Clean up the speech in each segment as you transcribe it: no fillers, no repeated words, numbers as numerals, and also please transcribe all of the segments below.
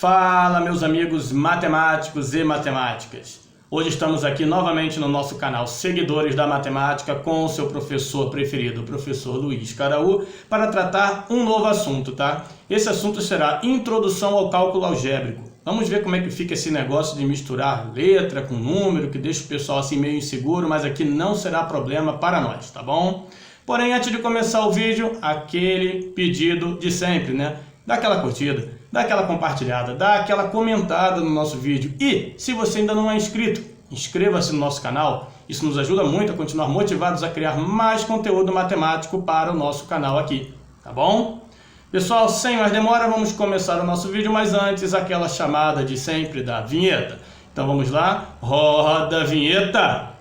Fala, meus amigos matemáticos e matemáticas. Hoje estamos aqui novamente no nosso canal Seguidores da Matemática com o seu professor preferido, o professor Luiz Caraú, para tratar um novo assunto, tá? Esse assunto será Introdução ao Cálculo Algébrico. Vamos ver como é que fica esse negócio de misturar letra com número, que deixa o pessoal assim meio inseguro, mas aqui não será problema para nós, tá bom? Porém, antes de começar o vídeo, aquele pedido de sempre, né? Dá aquela curtida, dá aquela compartilhada, dá aquela comentada no nosso vídeo. E, se você ainda não é inscrito, inscreva-se no nosso canal. Isso nos ajuda muito a continuar motivados a criar mais conteúdo matemático para o nosso canal aqui, tá bom? Pessoal, sem mais demora, vamos começar o nosso vídeo, mas antes aquela chamada de sempre da vinheta. Então vamos lá, roda a vinheta!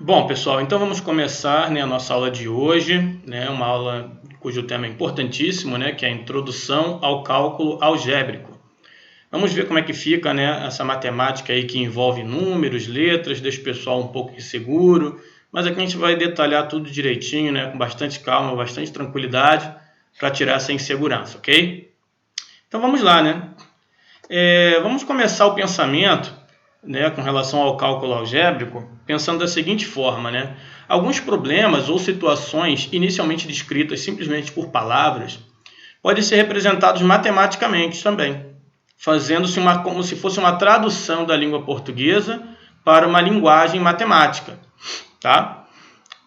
Bom, pessoal, então vamos começar, a nossa aula de hoje, uma aula cujo tema é importantíssimo, que é a Introdução ao Cálculo Algébrico. Vamos ver como é que fica, essa matemática aí que envolve números, letras, deixa o pessoal um pouco inseguro, mas aqui a gente vai detalhar tudo direitinho, com bastante calma, bastante tranquilidade, para tirar essa insegurança, ok? Então vamos lá, vamos começar o pensamento com relação ao cálculo algébrico, pensando da seguinte forma, alguns problemas ou situações inicialmente descritas simplesmente por palavras podem ser representados matematicamente também, fazendo-se como se fosse uma tradução da língua portuguesa para uma linguagem matemática, tá?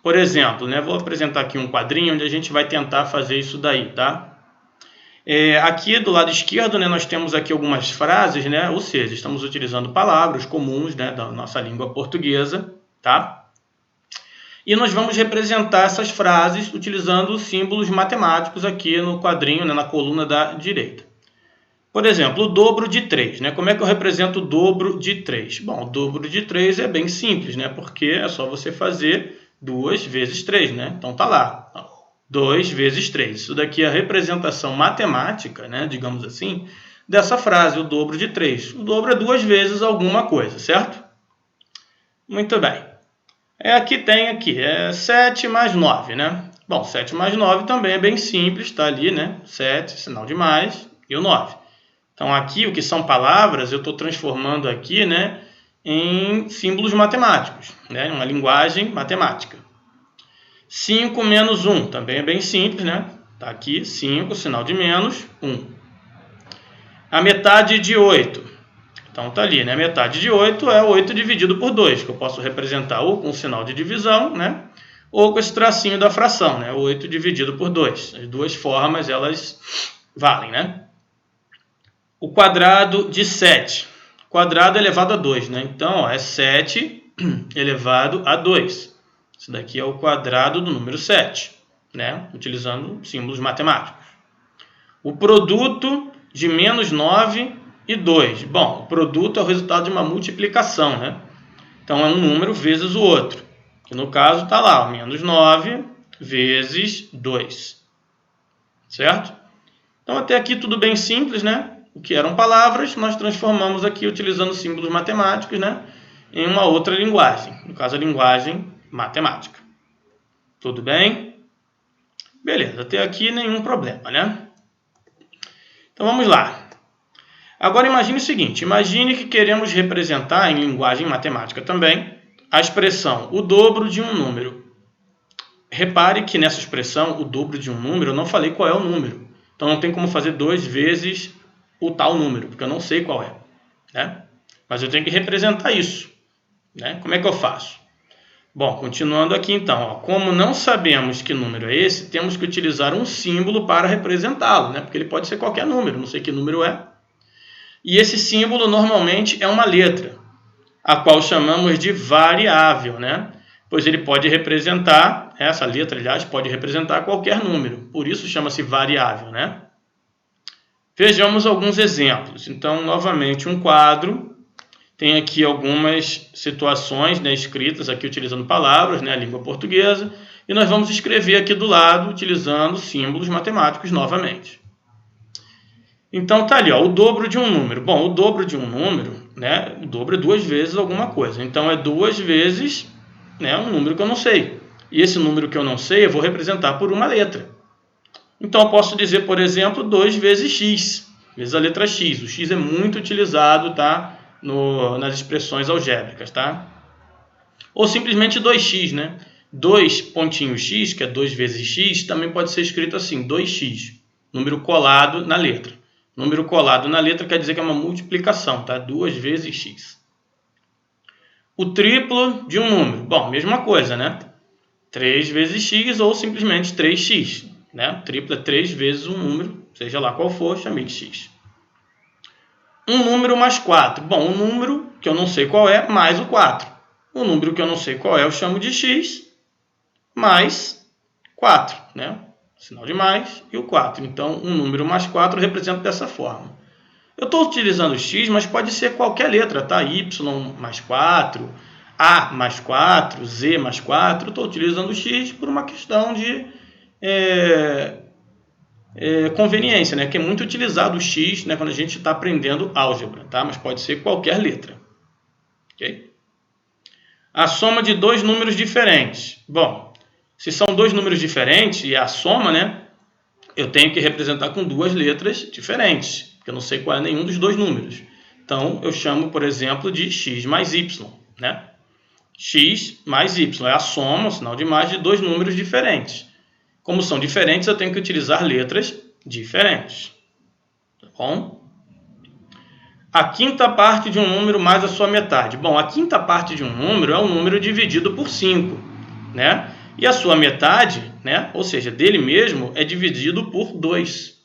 Por exemplo, vou apresentar aqui um quadrinho onde a gente vai tentar fazer isso daí, tá? Aqui do lado esquerdo, nós temos aqui algumas frases, ou seja, estamos utilizando palavras comuns da nossa língua portuguesa, tá? E nós vamos representar essas frases utilizando símbolos matemáticos aqui no quadrinho, na coluna da direita. Por exemplo, o dobro de 3, Como é que eu represento o dobro de 3? Bom, o dobro de 3 é bem simples, porque é só você fazer 2 vezes 3, Então tá lá. 2 vezes 3. Isso daqui é a representação matemática, digamos assim, dessa frase, o dobro de 3. O dobro é 2 vezes alguma coisa, certo? Muito bem. Aqui tem 7 mais 9, Bom, 7 mais 9 também é bem simples, está ali, 7, sinal de mais, e o 9. Então aqui, o que são palavras, eu estou transformando aqui, em símbolos matemáticos, uma linguagem matemática. 5 menos 1, também é bem simples, Está aqui, 5, sinal de menos, 1. A metade de 8. Então está ali, A metade de 8 é 8 dividido por 2, que eu posso representar ou com o sinal de divisão, ou com esse tracinho da fração, 8 dividido por 2. As duas formas, elas valem, O quadrado de 7. Quadrado elevado a 2, Então, é 7 elevado a 2. Isso daqui é o quadrado do número 7, utilizando símbolos matemáticos. O produto de menos 9 e 2. Bom, o produto é o resultado de uma multiplicação, Então, é um número vezes o outro. Que no caso está lá, menos 9 vezes 2. Certo? Então, até aqui tudo bem simples, O que eram palavras, nós transformamos aqui utilizando símbolos matemáticos, em uma outra linguagem. No caso, a linguagem matemática. Tudo bem? Beleza, até aqui nenhum problema, Então vamos lá. Agora imagine o seguinte, imagine que queremos representar em linguagem matemática também a expressão o dobro de um número. Repare que nessa expressão, o dobro de um número, eu não falei qual é o número. Então não tem como fazer 2 vezes o tal número, porque eu não sei qual é, Mas eu tenho que representar isso, Como é que eu faço? Bom, continuando aqui então, como não sabemos que número é esse, temos que utilizar um símbolo para representá-lo, Porque ele pode ser qualquer número, não sei que número é. E esse símbolo normalmente é uma letra, a qual chamamos de variável, Pois ele pode representar, essa letra, aliás, pode representar qualquer número, por isso chama-se variável, Vejamos alguns exemplos. Então, novamente, um quadro. Tem aqui algumas situações escritas aqui utilizando palavras, a língua portuguesa. E nós vamos escrever aqui do lado utilizando símbolos matemáticos novamente. Então está ali, o dobro de um número. Bom, o dobro de um número, o dobro é 2 vezes alguma coisa. Então é 2 vezes né, um número que eu não sei. E esse número que eu não sei, eu vou representar por uma letra. Então, eu posso dizer, por exemplo, 2 vezes x, vezes a letra x. O x é muito utilizado, tá, nas expressões algébricas, tá? Ou simplesmente 2x, né? 2 pontinho x, que é 2 vezes x, também pode ser escrito assim, 2x. Número colado na letra. Número colado na letra quer dizer que é uma multiplicação, tá? 2 vezes x. O triplo de um número. Bom, mesma coisa, né? 3 vezes x ou simplesmente 3x. Né? O triplo é 3 vezes um número, seja lá qual for, chamei de x. Um número mais 4. Bom, um número que eu não sei qual é, mais o 4. Um número que eu não sei qual é, eu chamo de x mais 4. Né? Sinal de mais e o 4. Então, um número mais 4 eu represento dessa forma. Eu estou utilizando x, mas pode ser qualquer letra, tá? Y mais 4, A mais 4, Z mais 4. Eu estou utilizando x por uma questão de conveniência, né? Que é muito utilizado o x, né, quando a gente está aprendendo álgebra, tá? Mas pode ser qualquer letra. Okay? A soma de dois números diferentes. Bom, se são dois números diferentes e a soma, né, eu tenho que representar com duas letras diferentes, porque eu não sei qual é nenhum dos dois números. Então, eu chamo, por exemplo, de x mais y. Né? X mais y é a soma, o sinal de mais, de dois números diferentes. Como são diferentes, eu tenho que utilizar letras diferentes. Tá bom? A quinta parte de um número mais a sua metade. Bom, a quinta parte de um número é um número dividido por 5. Né? E a sua metade, né, ou seja, dele mesmo, é dividido por 2.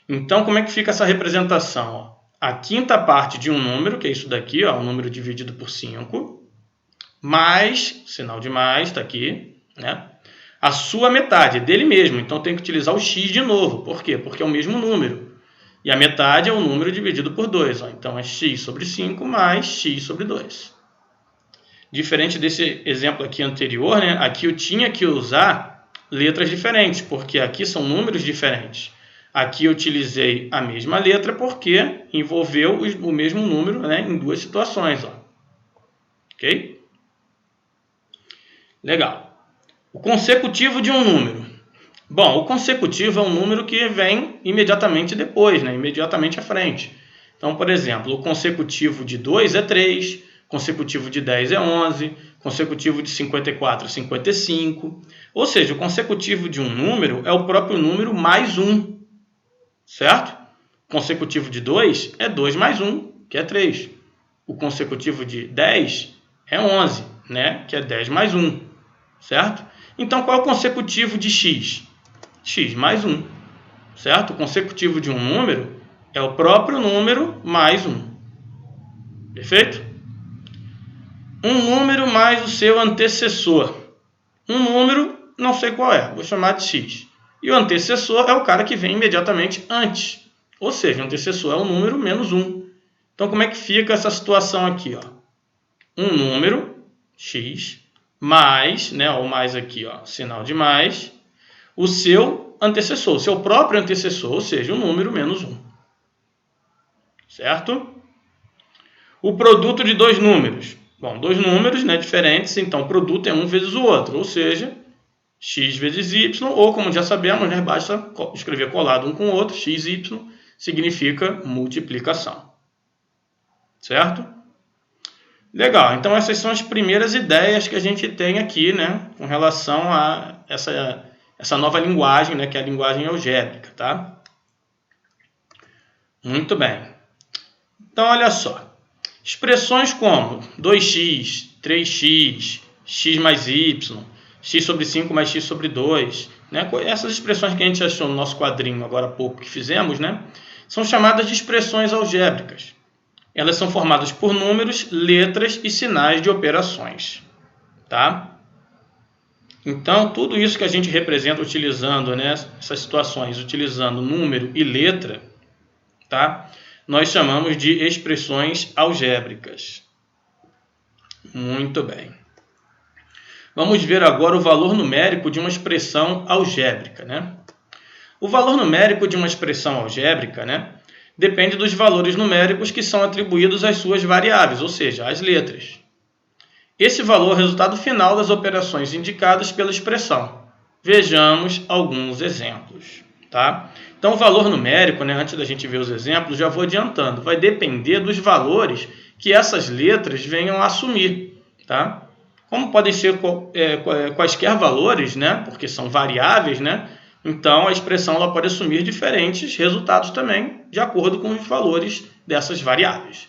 Então, como é que fica essa representação? Ó? A quinta parte de um número, que é isso daqui, ó, um número dividido por 5, mais, sinal de mais, está aqui, né? A sua metade, dele mesmo. Então, tem que utilizar o x de novo. Por quê? Porque é o mesmo número. E a metade é o número dividido por 2. Ó. Então, é x sobre 5 mais x sobre 2. Diferente desse exemplo aqui anterior, né? Aqui eu tinha que usar letras diferentes, porque aqui são números diferentes. Aqui eu utilizei a mesma letra porque envolveu o mesmo número, né, em duas situações. Ó. Ok? Legal. O consecutivo de um número. Bom, o consecutivo é um número que vem imediatamente depois, né, imediatamente à frente. Então, por exemplo, o consecutivo de 2 é 3, consecutivo de 10 é 11, consecutivo de 54 é 55. Ou seja, o consecutivo de um número é o próprio número mais 1. Certo? O consecutivo de 2 é 2 mais 1, que é 3. O consecutivo de 10 é 11, né? Que é 10 mais 1. Certo? Então, qual é o consecutivo de x? X mais 1. Certo? O consecutivo de um número é o próprio número mais 1. Perfeito? Um número mais o seu antecessor. Um número, não sei qual é, vou chamar de x. E o antecessor é o cara que vem imediatamente antes. Ou seja, o antecessor é o número menos 1. Então, como é que fica essa situação aqui? Ó? Um número, x, mais, né, ou mais aqui, ó, sinal de mais, o seu antecessor, o seu próprio antecessor, ou seja, o número menos 1. Certo? O produto de dois números. Bom, dois números, né, diferentes, então o produto é um vezes o outro, ou seja, x vezes y, ou como já sabemos, né, basta escrever colado um com o outro, x, y, significa multiplicação. Certo? Legal, então essas são as primeiras ideias que a gente tem aqui, né, com relação a essa nova linguagem, né, que é a linguagem algébrica, tá? Muito bem. Então, olha só. Expressões como 2x, 3x, x mais y, x sobre 5 mais x sobre 2, né? Essas expressões que a gente achou no nosso quadrinho agora há pouco que fizemos, né? São chamadas de expressões algébricas. Elas são formadas por números, letras e sinais de operações. Tá? Então, tudo isso que a gente representa utilizando, né, essas situações, utilizando número e letra, tá? Nós chamamos de expressões algébricas. Muito bem. Vamos ver agora o valor numérico de uma expressão algébrica, né? O valor numérico de uma expressão algébrica, né, depende dos valores numéricos que são atribuídos às suas variáveis, ou seja, às letras. Esse valor é o resultado final das operações indicadas pela expressão. Vejamos alguns exemplos. Tá? Então, o valor numérico, né, antes da gente ver os exemplos, já vou adiantando, vai depender dos valores que essas letras venham a assumir. Tá? Como podem ser quaisquer valores, né, porque são variáveis, né, então a expressão ela pode assumir diferentes resultados também, de acordo com os valores dessas variáveis.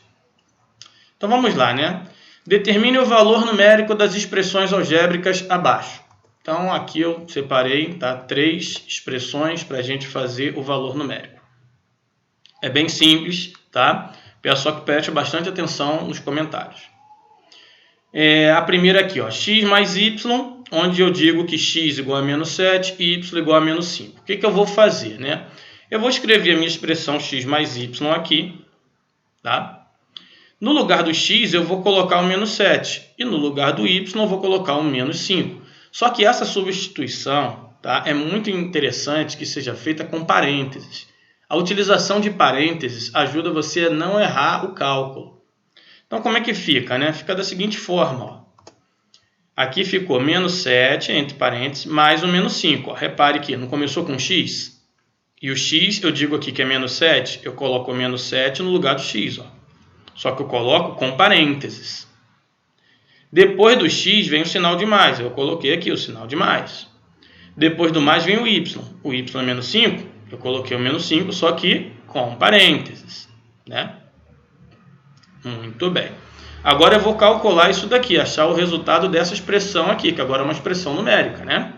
Então vamos lá, né? Determine o valor numérico das expressões algébricas abaixo. Então aqui eu separei, tá, 3 expressões para a gente fazer o valor numérico. É bem simples, tá? Peço só que preste bastante atenção nos comentários. A primeira aqui, ó, x mais y, onde eu digo que x igual a menos 7 e y igual a menos 5. O que eu vou fazer, né? Eu vou escrever a minha expressão x mais y aqui, tá? No lugar do x, eu vou colocar o menos 7. E no lugar do y, eu vou colocar o menos 5. Só que essa substituição, tá, é muito interessante que seja feita com parênteses. A utilização de parênteses ajuda você a não errar o cálculo. Então, como é que fica, né? Fica da seguinte forma. Ó. Aqui ficou menos 7, entre parênteses, mais o menos 5. Ó. Repare que não começou com x? E o x, eu digo aqui que é menos 7, eu coloco o menos 7 no lugar do x, ó. Só que eu coloco com parênteses. Depois do x vem o sinal de mais. Eu coloquei aqui o sinal de mais. Depois do mais vem o y. O y é menos 5. Eu coloquei o menos 5, só que com parênteses. Né? Muito bem. Agora eu vou calcular isso daqui. Achar o resultado dessa expressão aqui. Que agora é uma expressão numérica. Né?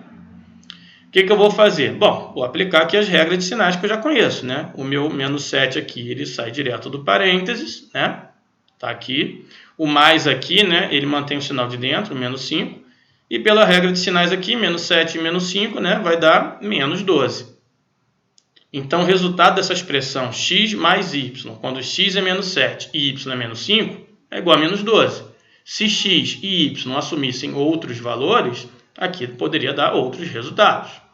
O que eu vou fazer? Bom, vou aplicar aqui as regras de sinais que eu já conheço, né? O meu menos 7 aqui, ele sai direto do parênteses, né? Tá aqui. O mais aqui, né? Ele mantém o sinal de dentro, menos 5. E pela regra de sinais aqui, menos 7 e menos 5, né? Vai dar menos 12. Então, o resultado dessa expressão x mais y, quando x é menos 7 e y é menos 5, é igual a menos 12. Se x e y assumissem outros valores, aqui poderia dar outros resultados.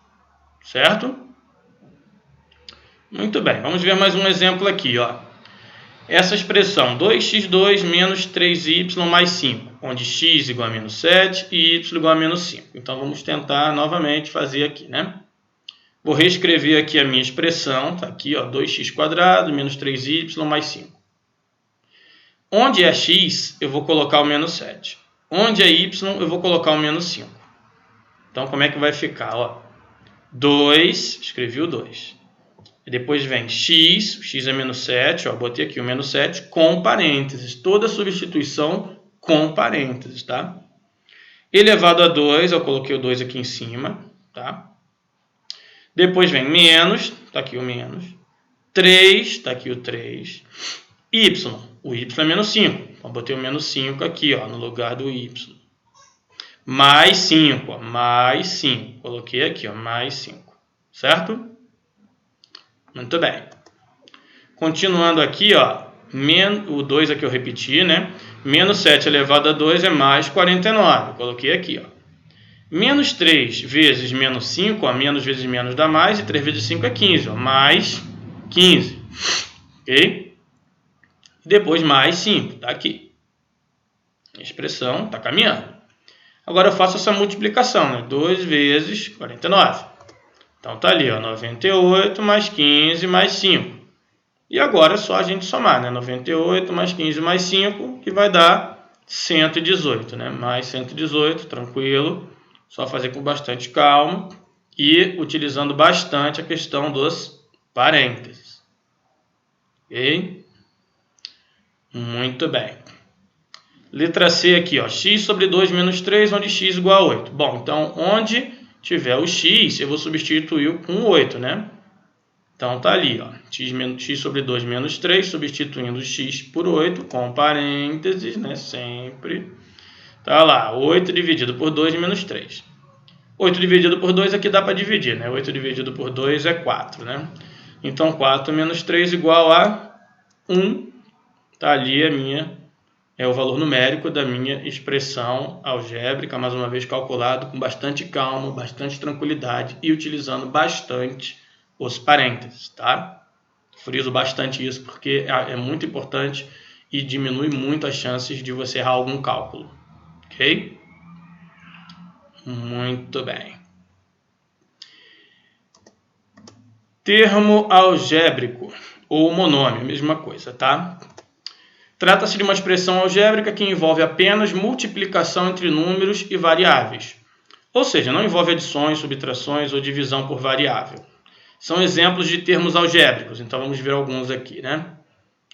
Certo? Muito bem, vamos ver mais um exemplo aqui, ó. Essa expressão 2x2 menos 3y mais 5, onde x igual a menos 7 e y igual a menos 5. Então vamos tentar novamente fazer aqui, né? Vou reescrever aqui a minha expressão, tá aqui, ó, 2x² menos 3y mais 5. Onde é x, eu vou colocar o menos 7. Onde é y, eu vou colocar o menos 5. Então como é que vai ficar, ó? 2, escrevi o 2. Depois vem x, o x é menos 7, ó, botei aqui o menos 7 com parênteses. Toda substituição com parênteses, tá? Elevado a 2, eu coloquei o 2 aqui em cima, tá? Depois vem menos, tá aqui o menos. 3, tá aqui o 3. Y, o y é menos 5. Então, botei o menos 5 aqui, ó, no lugar do y. Mais 5, ó, mais 5. Coloquei aqui, ó, mais 5. Certo? Muito bem. Continuando aqui, ó, o 2 aqui eu repeti, né? Menos 7 elevado a 2 é mais 49. Coloquei aqui, ó. Menos 3 vezes menos 5, ó, menos vezes menos dá mais, e 3 vezes 5 é 15, ó, mais 15. Ok? Depois mais 5, tá aqui. A expressão está caminhando. Agora eu faço essa multiplicação, né? 2 vezes 49. Então tá ali, ó, 98 mais 15 mais 5. E agora é só a gente somar, né? 98 mais 15 mais 5, que vai dar 118, né? Mais 118, tranquilo. Só fazer com bastante calma e utilizando bastante a questão dos parênteses. Ok? Muito bem. Letra C aqui, ó, x sobre 2 menos 3, onde x igual a 8. Bom, então, onde tiver o x, eu vou substituir com 8, né? Então, tá ali, ó, x sobre 2 menos 3, substituindo o x por 8, com parênteses, né, sempre. Tá lá, 8 dividido por 2 menos 3. 8 dividido por 2 aqui dá para dividir, né? 8 dividido por 2 é 4, né? Então, 4 menos 3 igual a 1. Tá ali é o valor numérico da minha expressão algébrica, mais uma vez calculado com bastante calma, bastante tranquilidade e utilizando bastante os parênteses, tá? Friso bastante isso porque é muito importante e diminui muito as chances de você errar algum cálculo. Ok? Muito bem. Termo algébrico ou monômio, mesma coisa, tá? Trata-se de uma expressão algébrica que envolve apenas multiplicação entre números e variáveis. Ou seja, não envolve adições, subtrações ou divisão por variável. São exemplos de termos algébricos, então vamos ver alguns aqui, né?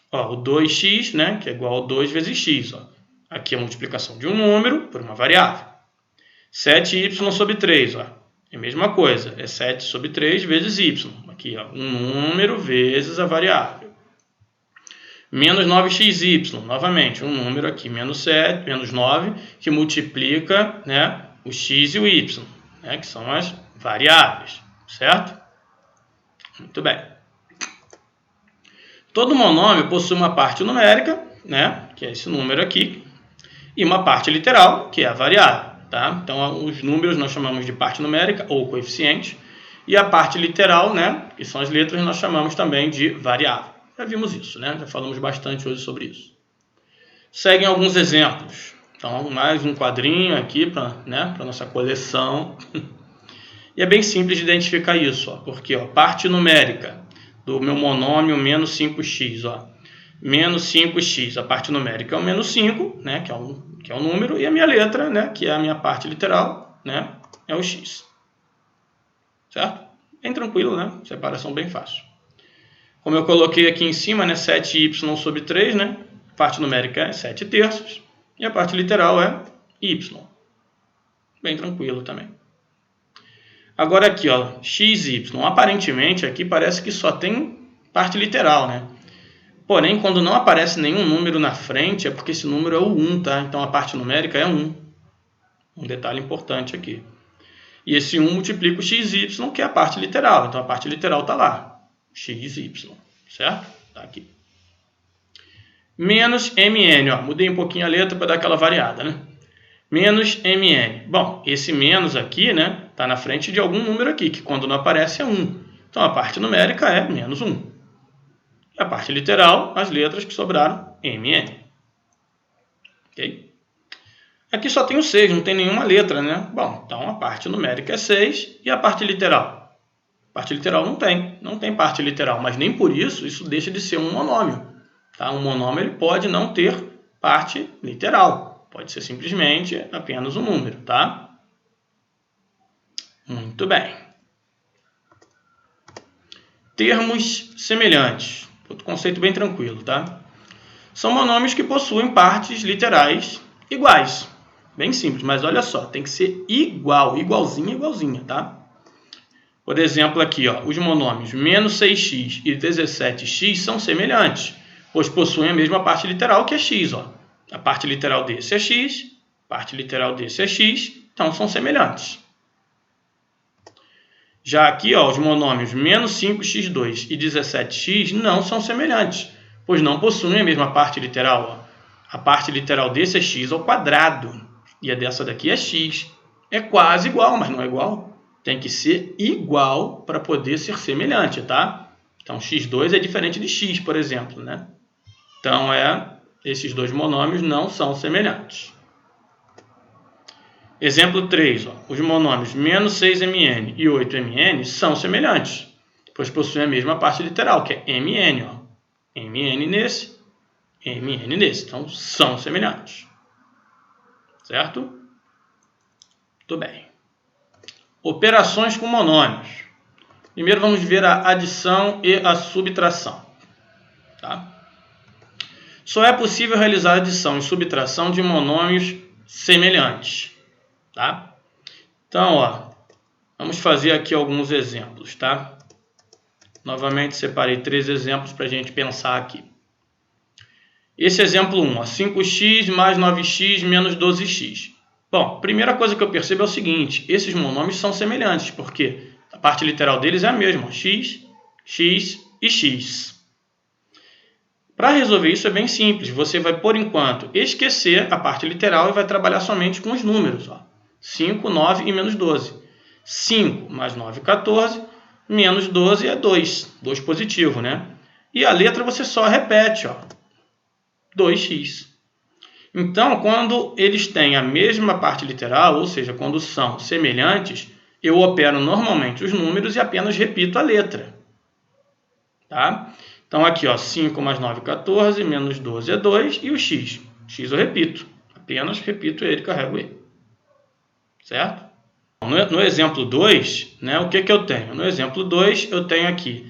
Ó, o 2x, né, que é igual a 2 vezes x. Ó. Aqui é a multiplicação de um número por uma variável. 7y sobre 3, ó. É a mesma coisa, é 7 sobre 3 vezes y. Aqui, ó, um número vezes a variável. Menos 9xy, novamente, um número aqui, menos 9, que multiplica, né, o x e o y, né, que são as variáveis, certo? Muito bem. Todo monômio possui uma parte numérica, né, que é esse número aqui, e uma parte literal, que é a variável. Tá? Então, os números nós chamamos de parte numérica ou coeficiente, e a parte literal, né, que são as letras, nós chamamos também de variável. Já vimos isso, né? Já falamos bastante hoje sobre isso. Seguem alguns exemplos. Então, mais um quadrinho aqui para, né, para nossa coleção. E é bem simples de identificar isso, ó, porque ó, parte numérica do meu monômio menos 5x. Ó, menos 5x, a parte numérica é o menos 5, né, que é o número, e a minha letra, né, que é a minha parte literal, né, é o x. Certo? Bem tranquilo, né? Separação bem fácil. Como eu coloquei aqui em cima, né, 7y sobre 3, né? A parte numérica é 7 terços. E a parte literal é y. Bem tranquilo também. Agora aqui, ó, xy. Aparentemente aqui parece que só tem parte literal, né? Porém, quando não aparece nenhum número na frente, é porque esse número é o 1, tá? Então a parte numérica é 1. Um detalhe importante aqui. E esse 1 multiplica o xy, que é a parte literal. Então a parte literal está lá. XY, certo? Tá aqui. Menos mn, ó, mudei um pouquinho a letra para dar aquela variada, né? Menos mn. Bom, esse menos aqui, né, tá na frente de algum número aqui, que quando não aparece é 1. Então a parte numérica é menos 1. E a parte literal, as letras que sobraram, mn. Ok? Aqui só tem o 6, não tem nenhuma letra, né? Bom, então a parte numérica é 6 e a parte literal? Parte literal não tem parte literal, mas nem por isso deixa de ser um monômio. Tá? Um monômio ele pode não ter parte literal, pode ser simplesmente apenas um número, tá? Muito bem. Termos semelhantes, outro conceito bem tranquilo, tá? São monômios que possuem partes literais iguais, bem simples, mas olha só, tem que ser igual, igualzinha, tá? Por exemplo, aqui, ó, os monômios menos 6x e 17x são semelhantes, pois possuem a mesma parte literal que é x. Ó. A parte literal desse é x, a parte literal desse é x, então são semelhantes. Já aqui, ó, os monômios menos 5x2 e 17x não são semelhantes, pois não possuem a mesma parte literal. Ó. A parte literal desse é x ao quadrado e a dessa daqui é x. É quase igual, mas não é igual. Tem que ser igual para poder ser semelhante, tá? Então, x2 é diferente de x, por exemplo, né? Então, esses dois monômios não são semelhantes. Exemplo 3. Ó, os monômios menos 6mn e 8mn são semelhantes, pois possuem a mesma parte literal, que é mn. Ó. mn nesse, mn nesse. Então, são semelhantes. Certo? Muito bem. Operações com monômios. Primeiro vamos ver a adição e a subtração. Tá? Só é possível realizar adição e subtração de monômios semelhantes. Tá? Então, ó, vamos fazer aqui alguns exemplos. Tá? Novamente separei 3 exemplos para a gente pensar aqui. Esse exemplo 1, ó, 5x mais 9x menos 12x. Bom, a primeira coisa que eu percebo é o seguinte, esses monômios são semelhantes, porque a parte literal deles é a mesma, x, x e x. Para resolver isso é bem simples, você vai, por enquanto, esquecer a parte literal e vai trabalhar somente com os números. Ó. 5, 9 e menos 12. 5 mais 9, 14, menos 12 é 2, 2 positivo, né? E a letra você só repete, ó, 2x. Então, quando eles têm a mesma parte literal, ou seja, quando são semelhantes, eu opero normalmente os números e apenas repito a letra. Tá? Então, aqui, ó, 5 mais 9, 14, menos 12 é 2, e o x? X eu repito. Apenas repito ele, carrego ele. Certo? No exemplo 2, né, o que eu tenho? No exemplo 2, eu tenho aqui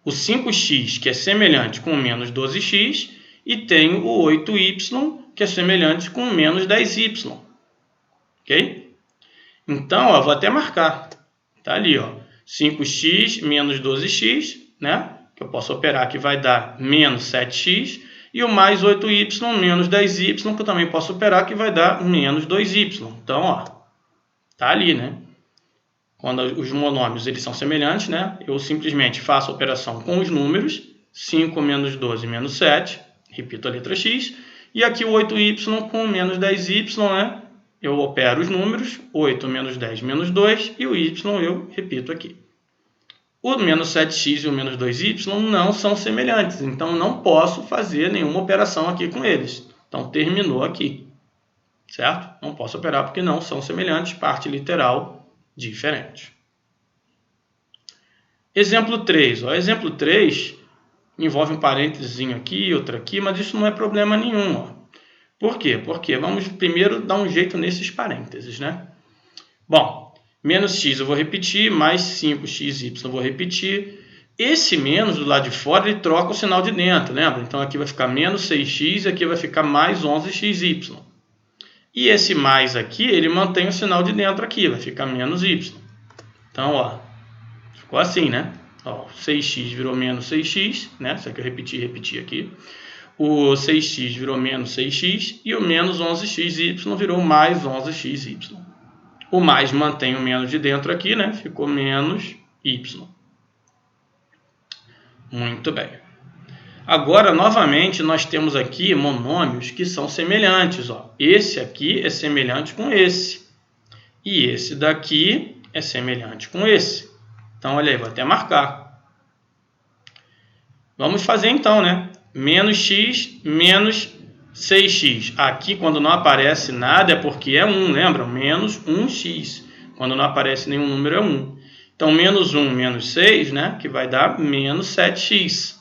o 5x, que é semelhante com menos 12x, e tenho o 8y, que é semelhante com menos 10y. Ok? Então, ó, vou até marcar. Tá ali, ó, 5x menos 12x, né? Que eu posso operar, que vai dar menos 7x, e o mais 8y menos 10y, que eu também posso operar, que vai dar menos 2y. Então, ó, tá ali, né? Quando os monômios eles são semelhantes, né? Eu simplesmente faço a operação com os números, 5 menos 12 menos 7, repito a letra x, e aqui o 8y com menos 10y, né? Eu opero os números, 8 menos 10 menos 2, e o y eu repito aqui. O menos 7x e o menos 2y não são semelhantes, então não posso fazer nenhuma operação aqui com eles. Então terminou aqui, certo? Não posso operar porque não são semelhantes, parte literal diferente. Exemplo 3. Ó, exemplo 3 envolve um parênteses aqui, outro aqui, mas isso não é problema nenhum. Ó. Por quê? Porque vamos primeiro dar um jeito nesses parênteses, né? Bom, menos x eu vou repetir, mais 5xy eu vou repetir. Esse menos do lado de fora, ele troca o sinal de dentro, lembra? Então aqui vai ficar menos 6x e aqui vai ficar mais 11xy. E esse mais aqui, ele mantém o sinal de dentro aqui, vai ficar menos y. Então, ó, ficou assim, né? Ó, 6x virou menos 6x, né? Isso aqui eu repeti aqui. O 6x virou menos 6x e o menos 11xy virou mais 11xy. O mais mantém o menos de dentro aqui, né? Ficou menos y. Muito bem. Agora, novamente, nós temos aqui monômios que são semelhantes. Ó. Esse aqui é semelhante com esse. E esse daqui é semelhante com esse. Então, olha aí, vou até marcar. Vamos fazer então, né? Menos x menos 6x. Aqui, quando não aparece nada, é porque é 1, lembra? Menos 1x. Quando não aparece nenhum número, é 1. Então, menos 1 menos 6, né? Que vai dar menos 7x.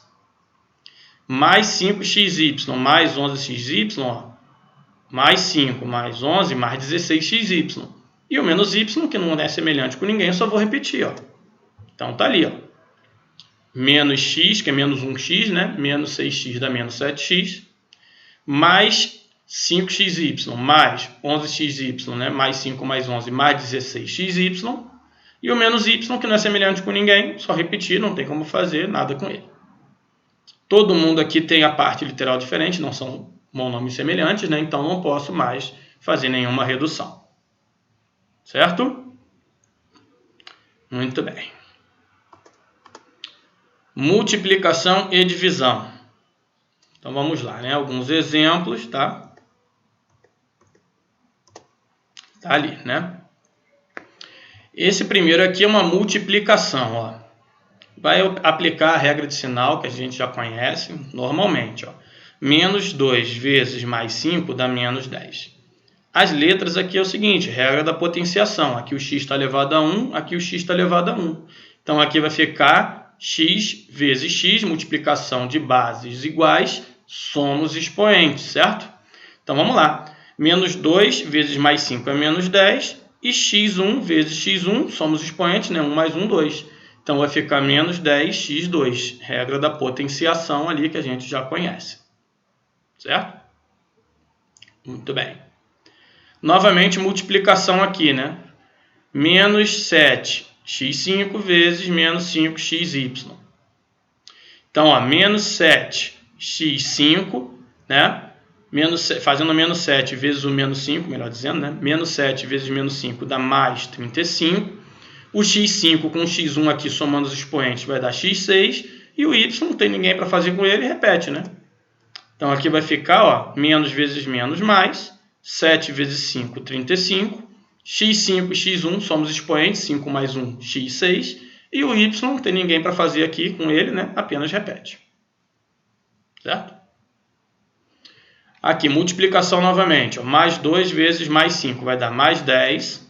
Mais 5xy, mais 11xy, ó. Mais 5, mais 11, mais 16xy. E o menos y, que não é semelhante com ninguém, eu só vou repetir, ó. Então, tá ali, ó. Menos x, que é menos 1x, né? Menos 6x dá menos 7x. Mais 5xy, mais 11xy, né? Mais 5 mais 11, mais 16xy. E o menos y, que não é semelhante com ninguém, só repetir, não tem como fazer nada com ele. Todo mundo aqui tem a parte literal diferente, não são monômios semelhantes, né? Então não posso mais fazer nenhuma redução. Certo? Muito bem. Multiplicação e divisão. Então vamos lá, né? Alguns exemplos, tá? Tá ali, né? Esse primeiro aqui é uma multiplicação, ó. Vai aplicar a regra de sinal que a gente já conhece normalmente. Ó. Menos 2 vezes mais 5 dá menos 10. As letras aqui é o seguinte, regra da potenciação. Aqui o x está elevado a 1, aqui o x está elevado a 1. Então aqui vai ficar x vezes x, multiplicação de bases iguais, somos expoentes, certo? Então vamos lá. Menos 2 vezes mais 5 é menos 10. E x1 vezes x1, somos expoentes, né? 1 mais 1, 2. Então, vai ficar menos 10x2, regra da potenciação ali que a gente já conhece. Certo? Muito bem. Novamente, multiplicação aqui, né? Menos 7x5 vezes menos 5xy. Então, ó, menos 7x5, né? Fazendo menos 7 vezes o menos 5, melhor dizendo, né? Menos 7 vezes menos 5 dá mais 35. O x5 com o x1 aqui somando os expoentes vai dar x6. E o y não tem ninguém para fazer com ele, repete, né? Então aqui vai ficar, ó, menos vezes menos mais. 7 vezes 5, 35. x5 e x1 somos expoentes, 5 mais 1, x6. E o y não tem ninguém para fazer aqui com ele, né? Apenas repete. Certo? Aqui, multiplicação novamente. Ó, mais 2 vezes mais 5 vai dar mais 10.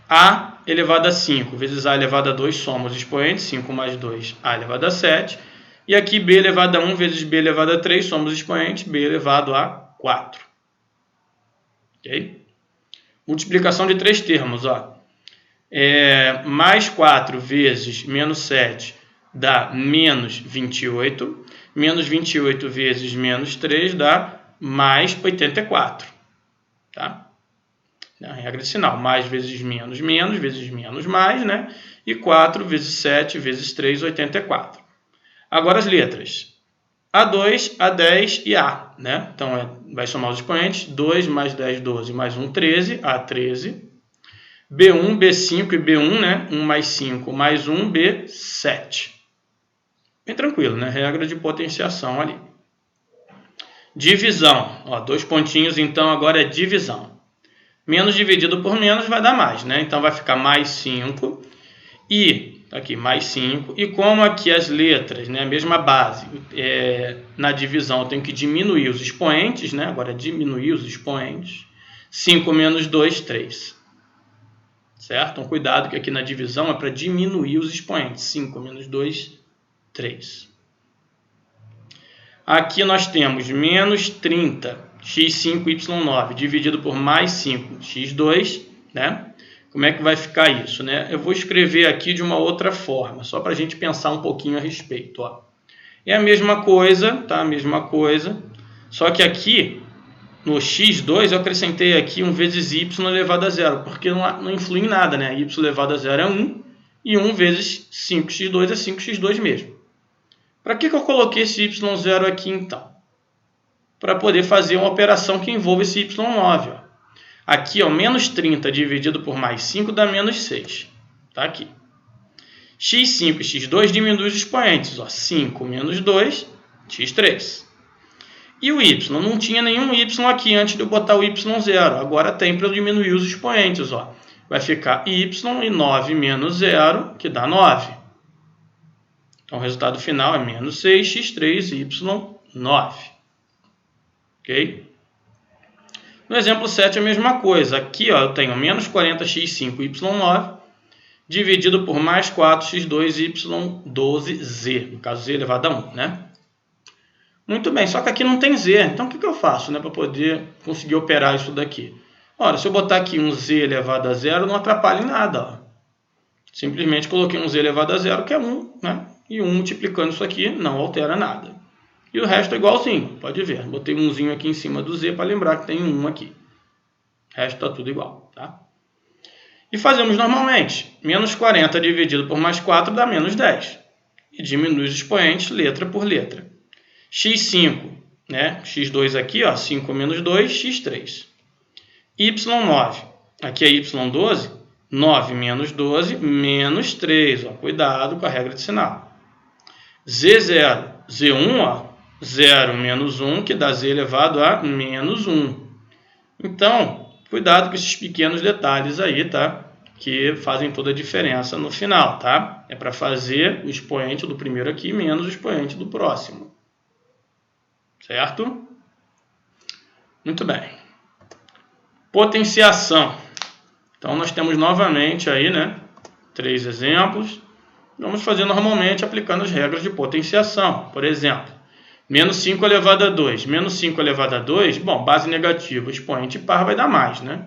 A elevado a 5 vezes A elevado a 2 soma os expoentes. 5 mais 2, A elevado a 7. E aqui, B elevado a 1 vezes B elevado a 3 soma os expoentes. B elevado a 4. Ok? Multiplicação de 3 termos. Ó. Mais 4 vezes menos 7 dá menos 28. Menos 28 vezes menos 3 dá mais 84. Tá? A regra de sinal. Mais vezes menos, menos, vezes menos, mais, né? E 4 vezes 7 vezes 3, 84. Agora as letras. A2, A10 e A, né? Então, vai somar os expoentes. 2 mais 10, 12, mais 1, 13. A13. B1, B5 e B1, né? 1 mais 5 mais 1, B7. Bem tranquilo, né? Regra de potenciação ali. Divisão. Ó, 2 pontinhos, então agora é divisão. Menos dividido por menos vai dar mais, né? Então vai ficar mais 5 e aqui mais 5. E como aqui as letras, né, a mesma base, na divisão eu tenho que diminuir os expoentes, né? Agora diminuir os expoentes. 5 menos 2, 3. Certo? Então cuidado que aqui na divisão é para diminuir os expoentes. 5 menos 2, 3. Aqui nós temos menos 30. x5, y9, dividido por mais 5, x2, né? Como é que vai ficar isso, né? Eu vou escrever aqui de uma outra forma, só para a gente pensar um pouquinho a respeito, ó. É a mesma coisa, tá? A mesma coisa, só que aqui, no x2, eu acrescentei aqui 1 vezes y elevado a zero, porque não influi em nada, né? Y elevado a zero é 1, e 1 vezes 5x2 é 5x2 mesmo. Para que eu coloquei esse y0 aqui, então? Para poder fazer uma operação que envolva esse y9. Ó. Aqui, ó, menos 30 dividido por mais 5 dá menos 6. Tá aqui. x5 e x2 diminui os expoentes. Ó. 5 menos 2, x3. E o y? Não tinha nenhum y aqui antes de eu botar o y0. Agora tem para eu diminuir os expoentes. Ó. Vai ficar y e 9 menos 0, que dá 9. Então, o resultado final é menos 6, x3, y9. Ok? No exemplo 7 é a mesma coisa. Aqui ó, eu tenho menos 40x5, y9, dividido por mais 4x2, y12z. No caso, z elevado a 1, né? Muito bem, só que aqui não tem z. Então, o que eu faço, né, para poder conseguir operar isso daqui? Ora, se eu botar aqui um z elevado a 0, não atrapalha em nada. Ó. Simplesmente coloquei um z elevado a 0, que é 1, né? E 1 multiplicando isso aqui não altera nada. E o resto é igualzinho, pode ver. Botei um umzinho aqui em cima do z para lembrar que tem um 1 aqui. O resto está tudo igual, tá? E fazemos normalmente. Menos 40 dividido por mais 4 dá menos 10. E diminui os expoentes letra por letra. x5, né? x2 aqui, ó, 5 menos 2, x3. y9, aqui é y12, 9 menos 12, menos 3. Ó, cuidado com a regra de sinal. z0, z1, ó, 0 menos 1, que dá z elevado a menos 1. Então, cuidado com esses pequenos detalhes aí, tá? Que fazem toda a diferença no final, tá? É para fazer o expoente do primeiro aqui menos o expoente do próximo. Certo? Muito bem. Potenciação. Então, nós temos novamente aí, né? 3 exemplos. Vamos fazer normalmente aplicando as regras de potenciação. Por exemplo, menos 5 elevado a 2. Menos 5 elevado a 2, bom, base negativa, expoente par vai dar mais, né?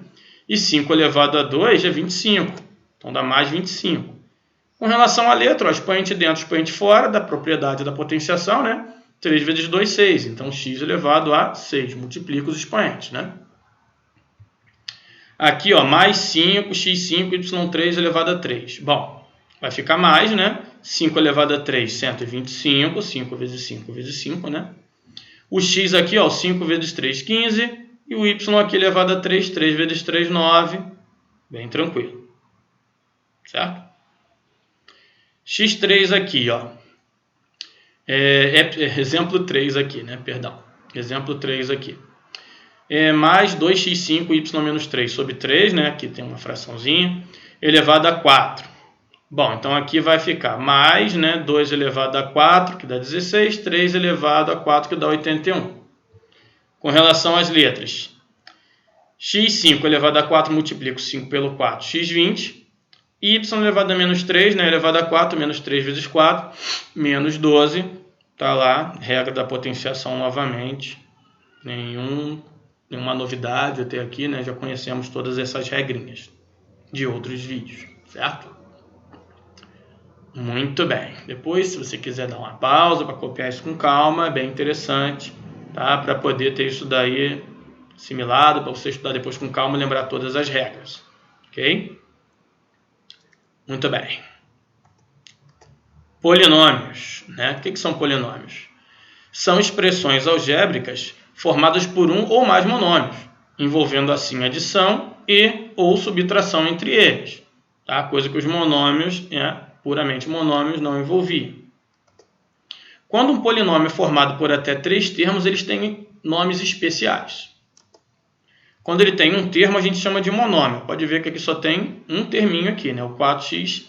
E 5 elevado a 2 é 25. Então, dá mais 25. Com relação à letra, ó, expoente dentro, expoente fora, da propriedade da potenciação, né? 3 vezes 2, 6. Então, x elevado a 6. Multiplica os expoentes, né? Aqui, ó, mais 5, x5, y3 elevado a 3. Bom, vai ficar mais, né? 5 elevado a 3, 125. 5 vezes 5 vezes 5, né? O x aqui, ó, 5 vezes 3, 15. E o y aqui elevado a 3, 3 vezes 3, 9. Bem tranquilo. Certo? x3 aqui, ó. Exemplo 3 aqui, né? Perdão. Exemplo 3 aqui. Mais 2x5, y menos 3 sobre 3, né? Aqui tem uma fraçãozinha. Elevado a 4. Bom, então aqui vai ficar mais, né, 2 elevado a 4, que dá 16, 3 elevado a 4, que dá 81. Com relação às letras, x5 elevado a 4, multiplico 5 pelo 4, x20. Y elevado a menos 3, né, elevado a 4, menos 3 vezes 4, menos 12. Está lá, regra da potenciação novamente. Nenhuma novidade até aqui, né? Já conhecemos todas essas regrinhas de outros vídeos, certo? Muito bem. Depois, se você quiser dar uma pausa para copiar isso com calma, é bem interessante, tá? Para poder ter isso daí assimilado, para você estudar depois com calma e lembrar todas as regras, ok? Muito bem. Polinômios, né? O que são polinômios? São expressões algébricas formadas por um ou mais monômios, envolvendo assim adição e ou subtração entre eles, tá? Coisa que os monômios, puramente monômios, não envolviam. Quando um polinômio é formado por até 3 termos, eles têm nomes especiais. Quando ele tem um termo, a gente chama de monômio. Pode ver que aqui só tem um terminho aqui, né? O 4xyz.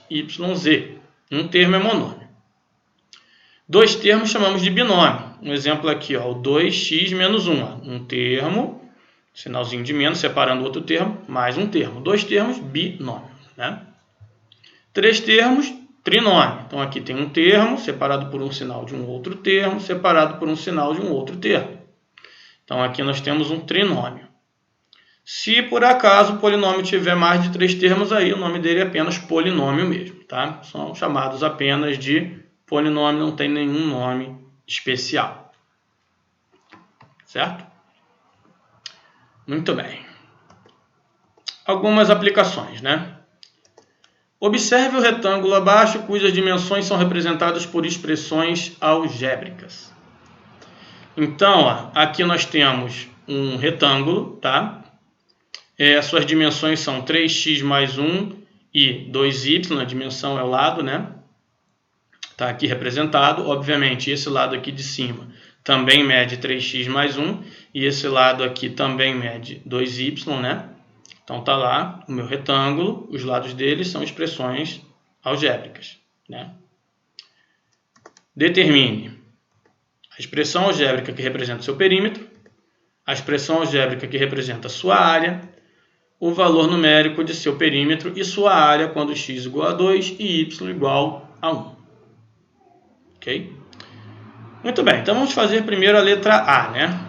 Um termo é monômio. 2 termos chamamos de binômio. Um exemplo aqui, ó, o 2x menos 1. Um termo, sinalzinho de menos, separando outro termo, mais um termo. 2 termos, binômio, né? 3 termos, trinômio. Então aqui tem um termo, separado por um sinal de um outro termo, separado por um sinal de um outro termo. Então aqui nós temos um trinômio. Se por acaso o polinômio tiver mais de 3 termos, aí o nome dele é apenas polinômio mesmo, tá? São chamados apenas de polinômio, não tem nenhum nome especial. Certo? Muito bem. Algumas aplicações, né? Observe o retângulo abaixo, cujas dimensões são representadas por expressões algébricas. Então, ó, aqui nós temos um retângulo, tá? Suas dimensões são 3x mais 1 e 2y, a dimensão é o lado, né? Está aqui representado. Obviamente, esse lado aqui de cima também mede 3x mais 1 e esse lado aqui também mede 2y, né? Então, está lá o meu retângulo, os lados dele são expressões algébricas, né? Determine a expressão algébrica que representa o seu perímetro, a expressão algébrica que representa a sua área, o valor numérico de seu perímetro e sua área quando x igual a 2 e y igual a 1. Ok? Muito bem, então vamos fazer primeiro a letra A, né?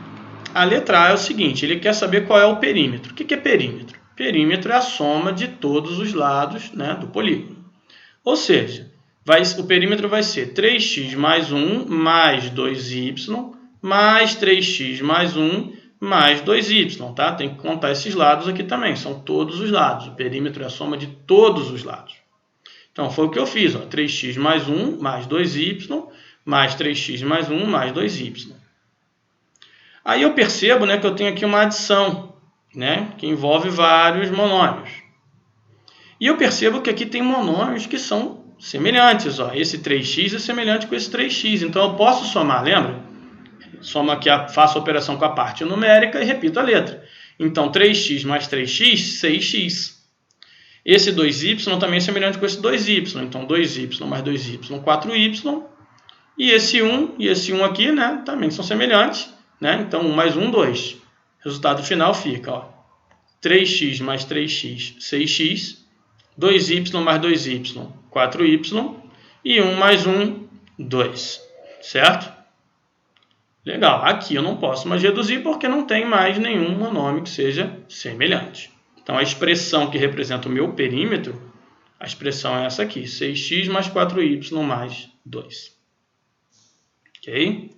A letra A é o seguinte, ele quer saber qual é o perímetro. O que é perímetro? Perímetro é a soma de todos os lados, né, do polígono. Ou seja, o perímetro vai ser 3x mais 1 mais 2y mais 3x mais 1 mais 2y, tá? Tem que contar esses lados aqui também, são todos os lados. O perímetro é a soma de todos os lados. Então, foi o que eu fiz, ó, 3x mais 1 mais 2y mais 3x mais 1 mais 2y. Aí eu percebo, né, que eu tenho aqui uma adição, né, que envolve vários monômios. E eu percebo que aqui tem monômios que são semelhantes. Ó. Esse 3x é semelhante com esse 3x, então eu posso somar, lembra? Soma aqui, faço a operação com a parte numérica e repito a letra. Então, 3x mais 3x, 6x. Esse 2y também é semelhante com esse 2y. Então, 2y mais 2y, 4y. E esse 1 aqui, né, também são semelhantes. Né? Então, 1 mais 1, 2. Resultado final fica, ó, 3x mais 3x, 6x. 2y mais 2y, 4y. E 1 mais 1, 2. Certo? Legal, aqui eu não posso mais reduzir porque não tem mais nenhum monômio que seja semelhante. Então, a expressão que representa o meu perímetro, a expressão é essa aqui, 6x mais 4y mais 2. Ok?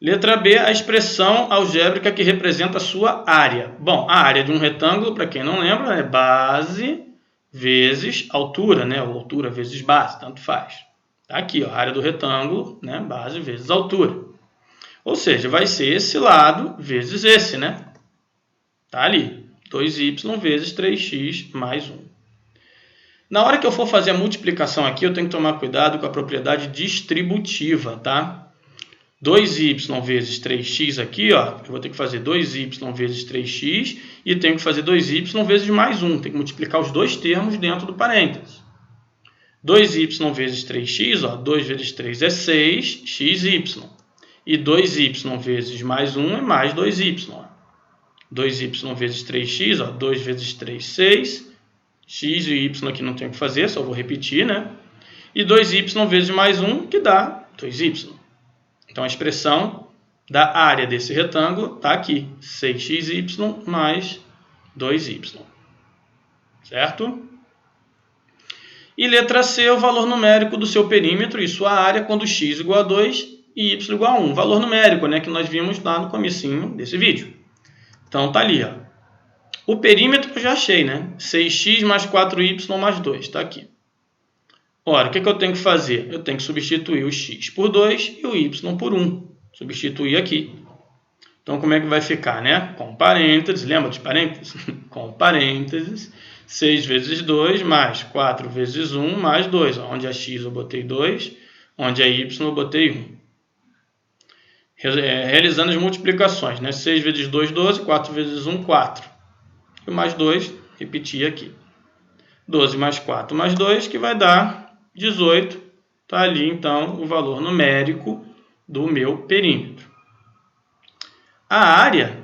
Letra B, a expressão algébrica que representa a sua área. Bom, a área de um retângulo, para quem não lembra, é base vezes altura, né? Ou altura vezes base, tanto faz. Aqui, ó, a área do retângulo, né? Base vezes altura. Ou seja, vai ser esse lado vezes esse, né? Tá ali. 2y vezes 3x mais 1. Na hora que eu for fazer a multiplicação aqui, eu tenho que tomar cuidado com a propriedade distributiva, tá? 2y vezes 3x aqui, ó, eu vou ter que fazer 2y vezes 3x e tenho que fazer 2y vezes mais 1. Tem que multiplicar os dois termos dentro do parênteses. 2y vezes 3x, ó, 2 vezes 3 é 6, xy. E 2y vezes mais 1 é mais 2y. Ó. 2y vezes 3x, ó, 2 vezes 3, 6. X e y aqui não tem o que fazer, só vou repetir, né? E 2y vezes mais 1, que dá 2y. Então, a expressão da área desse retângulo está aqui, 6xy mais 2y. Certo? E letra C, o valor numérico do seu perímetro e sua área quando x igual a 2 e y igual a 1. Valor numérico, né, que nós vimos lá no comecinho desse vídeo. Então, tá ali, ó. O perímetro eu já achei, né? 6x mais 4y mais 2, está aqui. Ora, o que eu tenho que fazer? Eu tenho que substituir o x por 2 e o y por 1. Substituir aqui. Então, como é que vai ficar, né? Com parênteses, lembra dos parênteses? Com parênteses, 6 vezes 2 mais 4 vezes 1 mais 2. Onde é x eu botei 2, onde é y eu botei 1. Realizando as multiplicações, né? 6 vezes 2, 12, 4 vezes 1, 4. E mais 2, repetir aqui. 12 mais 4 mais 2, que vai dar 18. Está ali, então, o valor numérico do meu perímetro. A área,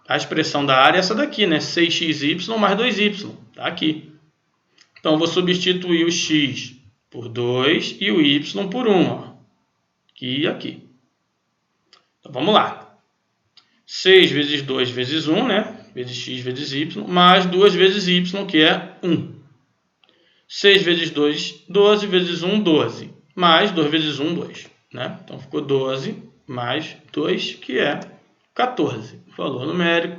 a expressão da área é essa daqui, né? 6xy mais 2y. Está aqui. Então, eu vou substituir o x por 2 e o y por 1. Ó. Aqui e aqui. Então, vamos lá. 6 vezes 2 vezes 1, né? Vezes x vezes y, mais 2 vezes y, que é 1. 6 vezes 2, 12, vezes 1, 12. Mais 2 vezes 1, 2. Né? Então, ficou 12 mais 2, que é 14. O valor numérico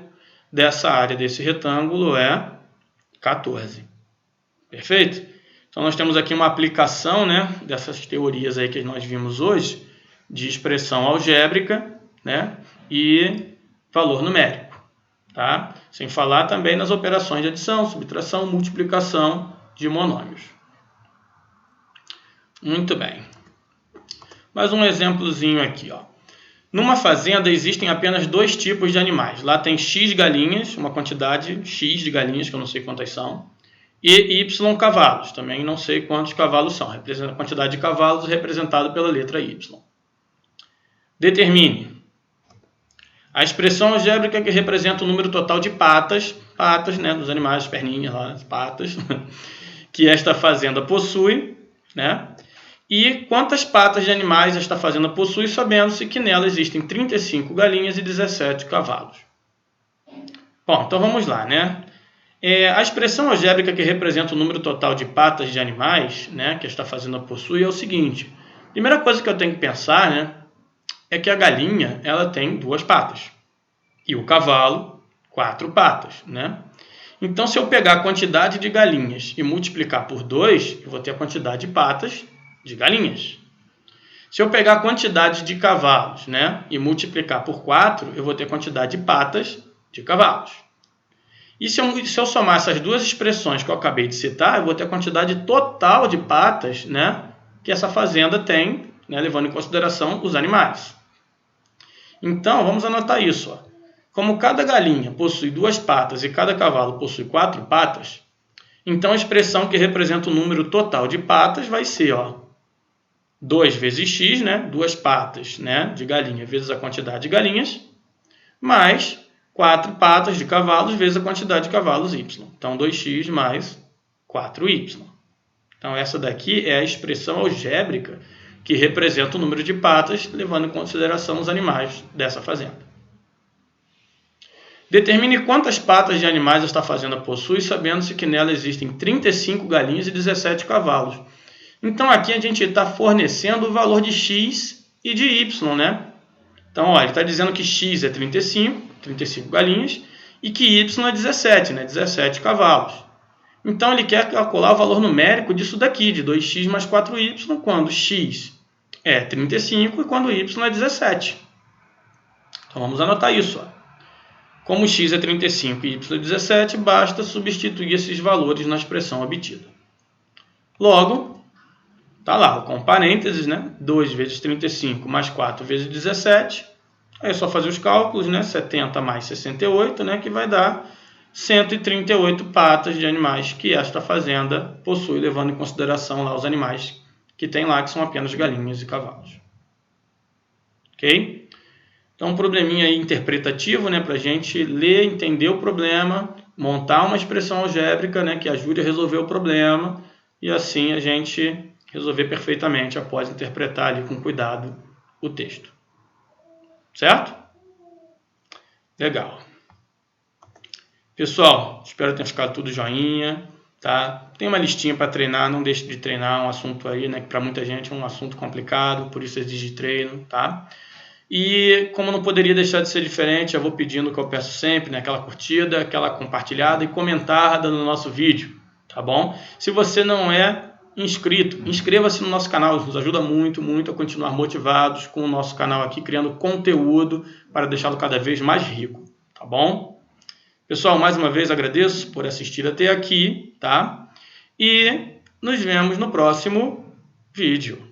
dessa área desse retângulo é 14. Perfeito? Então, nós temos aqui uma aplicação, né, dessas teorias aí que nós vimos hoje, de expressão algébrica, né, e valor numérico. Tá? Sem falar também nas operações de adição, subtração, multiplicação de monômios. Muito bem. Mais um exemplozinho aqui. Ó. Numa fazenda existem apenas 2 tipos de animais. Lá tem x galinhas, uma quantidade x de galinhas, que eu não sei quantas são, e y cavalos, também não sei quantos cavalos são. Representa a quantidade de cavalos representada pela letra y. Determine a expressão algébrica que representa o número total de patas, né, dos animais, perninhas lá, as patas, que esta fazenda possui, né? E quantas patas de animais esta fazenda possui, sabendo-se que nela existem 35 galinhas e 17 cavalos. Bom, então vamos lá, né? A expressão algébrica que representa o número total de patas de animais, né, que esta fazenda possui é o seguinte. Primeira coisa que eu tenho que pensar, né, é que a galinha ela tem 2 patas e o cavalo 4 patas, né? Então, se eu pegar a quantidade de galinhas e multiplicar por 2, eu vou ter a quantidade de patas de galinhas. Se eu pegar a quantidade de cavalos, né, e multiplicar por 4, eu vou ter a quantidade de patas de cavalos. E se eu somar essas duas expressões que eu acabei de citar, eu vou ter a quantidade total de patas, né, que essa fazenda tem, né, levando em consideração os animais. Então, vamos anotar isso. Ó. Como cada galinha possui 2 patas e cada cavalo possui 4 patas, então a expressão que representa o número total de patas vai ser, ó, 2 vezes x, né, 2 patas, né, de galinha vezes a quantidade de galinhas, mais 4 patas de cavalos vezes a quantidade de cavalos y. Então, 2x mais 4y. Então, essa daqui é a expressão algébrica que representa o número de patas, levando em consideração os animais dessa fazenda. Determine quantas patas de animais esta fazenda possui, sabendo-se que nela existem 35 galinhas e 17 cavalos. Então, aqui a gente está fornecendo o valor de x e de y, né? Então, ó, ele está dizendo que x é 35 galinhas, e que y é 17, né? 17 cavalos. Então, ele quer calcular o valor numérico disso daqui, de 2x mais 4y, quando x é 35 e quando y é 17. Então, vamos anotar isso. Ó. Como x é 35 e y é 17, basta substituir esses valores na expressão obtida. Logo, está lá, com parênteses, né? 2 vezes 35 mais 4 vezes 17. Aí é só fazer os cálculos, né? 70 mais 68, né? Que vai dar 138 patas de animais que esta fazenda possui, levando em consideração lá os animais que tem lá, que são apenas galinhas e cavalos. Ok? Então, um probleminha aí interpretativo, né, para a gente ler, entender o problema, montar uma expressão algébrica, né, que ajude a resolver o problema e assim a gente resolver perfeitamente após interpretar ali com cuidado o texto. Certo? Legal. Pessoal, espero que tenha ficado tudo joinha, tá? Tem uma listinha para treinar, não deixe de treinar, um assunto aí, né, que para muita gente é um assunto complicado, por isso exige treino, tá? E como não poderia deixar de ser diferente, eu vou pedindo o que eu peço sempre, né, aquela curtida, aquela compartilhada e comentada no nosso vídeo, tá bom? Se você não é inscrito, inscreva-se no nosso canal, isso nos ajuda muito, muito a continuar motivados com o nosso canal aqui, criando conteúdo para deixá-lo cada vez mais rico, tá bom? Pessoal, mais uma vez agradeço por assistir até aqui, tá? E nos vemos no próximo vídeo.